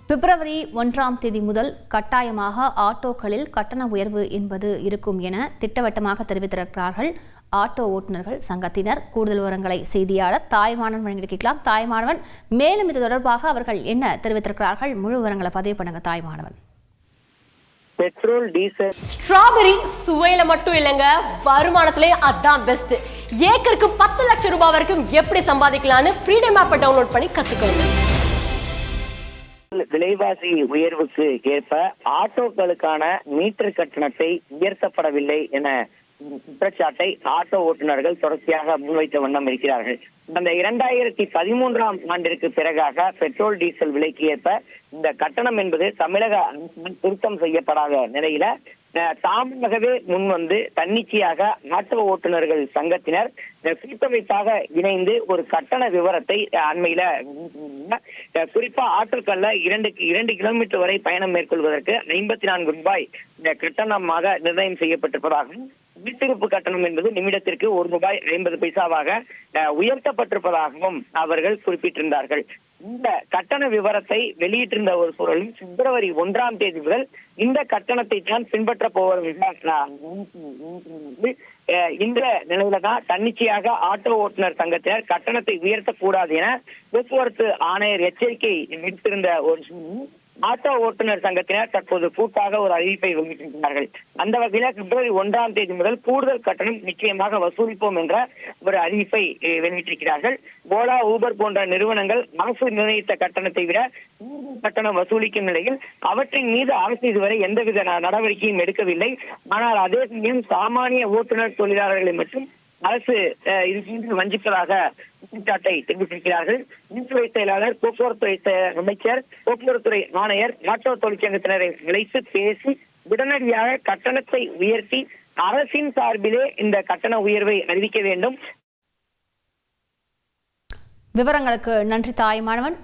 பிப்ரவரி 1ஆம் தேதி முதல் கட்டாயமாக ஆட்டோக்களில் கட்டண உயர்வு என்பது இருக்கும் என திட்டவட்டமாக தெரிவித்திருக்கிறார்கள் ஆட்டோ ஓட்டுநர்கள் சங்கத்தினர். கூடுதல் விவரங்களை செய்தியாளர் தாய்மானவன் வழங்கியிருக்கலாம். தாய்மானவன், மேலும் இது தொடர்பாக அவர்கள் என்ன தெரிவித்திருக்கிறார்கள்? முழு விவரங்களை பதிவு பண்ணுங்க தாய்மானவன். பெட்ரோல் டீசல் ஸ்ட்ராபெரி சுவையில மட்டும் இல்லைங்க, வருமானத்திலே அதான் பெஸ்ட். ஏக்கருக்கு 10 லட்சம் ரூபாய் வரைக்கும் எப்படி சம்பாதிக்கலாம்னு ஃப்ரீடம் ஆப்பை டவுன்லோட் பண்ணி கத்துக்கோங்க. விலைவாசி உயர்வுக்கு ஏற்ப ஆட்டோக்களுக்கான மீட்டர் கட்டணத்தை உயர்த்தப்படவில்லை என குற்றச்சாட்டை ஆட்டோ ஓட்டுநர்கள் தொடர்ச்சியாக முன்வைத்த வண்ணம் இருக்கிறார்கள். அந்த 2013ஆம் ஆண்டிற்கு பிறகாக பெட்ரோல் டீசல் விலைக்கு ஏற்ப இந்த கட்டணம் என்பது தமிழக அரசால் திருத்தம் செய்யப்படாத நிலையில தாமாகவே முன்வந்து தன்னிச்சையாக ஆட்டோ ஓட்டுநர்கள் சங்கத்தினர் கூட்டமைப்பாக இணைந்து ஒரு கட்டண விவரத்தை அண்மையில குறிப்பா ஆட்டோக்கள்ல 2 கிலோமீட்டர் வரை பயணம் மேற்கொள்வதற்கு 54 ரூபாய் கட்டணமாக நிர்ணயம் செய்யப்பட்டிருப்பதாகவும் வீட்டிருப்பு கட்டணம் என்பது நிமிடத்திற்கு ₹1.50 உயர்த்தப்பட்டிருப்பதாகவும் அவர்கள் குறிப்பிட்டிருந்தார்கள். இந்த கட்டண விவரத்தை வெளியிட்டிருந்த ஒரு சூழலில் பிப்ரவரி 1ஆம் தேதி முதல் இந்த கட்டணத்தை தான் பின்பற்ற போவதாக இந்த நிலையில தான் தன்னிச்சையாக ஆட்டோ ஓட்டுநர் சங்கத்தினர் கட்டணத்தை உயர்த்தக்கூடாது என போக்குவரத்து ஆணையர் எச்சரிக்கை விடுத்திருந்த ஒரு ஆட்டோ ஓட்டுநர் சங்கத்தினர் தற்போது கூட்டாக ஒரு அறிவிப்பை வெளியிட்டிருக்கிறார்கள். அந்த வகையில பிப்ரவரி 1ஆம் தேதி முதல் கூடுதல் கட்டணம் நிச்சயமாக வசூலிப்போம் என்ற ஒரு அறிவிப்பை வெளியிட்டிருக்கிறார்கள். ஓலா, ஊபர் போன்ற நிறுவனங்கள் அரசு நிர்ணயித்த கட்டணத்தை விட கட்டணம் வசூலிக்கும் நிலையில் அவற்றின் மீது அரசு இதுவரை எந்தவித நடவடிக்கையும் எடுக்கவில்லை. ஆனால் அதே சமயம் சாமானிய ஓட்டுநர் தொழிலாளர்களை மற்றும் அரசு இது வஞ்சிப்பதாக குற்றச்சாட்டை தெரிவித்திருக்கிறார்கள். மின்துறை செயலாளர், போக்குவரத்து அமைச்சர், போக்குவரத்துறை ஆணையர், ஆட்டோ தொழிற்சங்கத்தினரை அழைத்து பேசி உடனடியாக கட்டணத்தை உயர்த்தி அரசின் சார்பிலே இந்த கட்டண உயர்வை அறிவிக்க வேண்டும். விவரங்களுக்கு நன்றி தாய்மானவன்.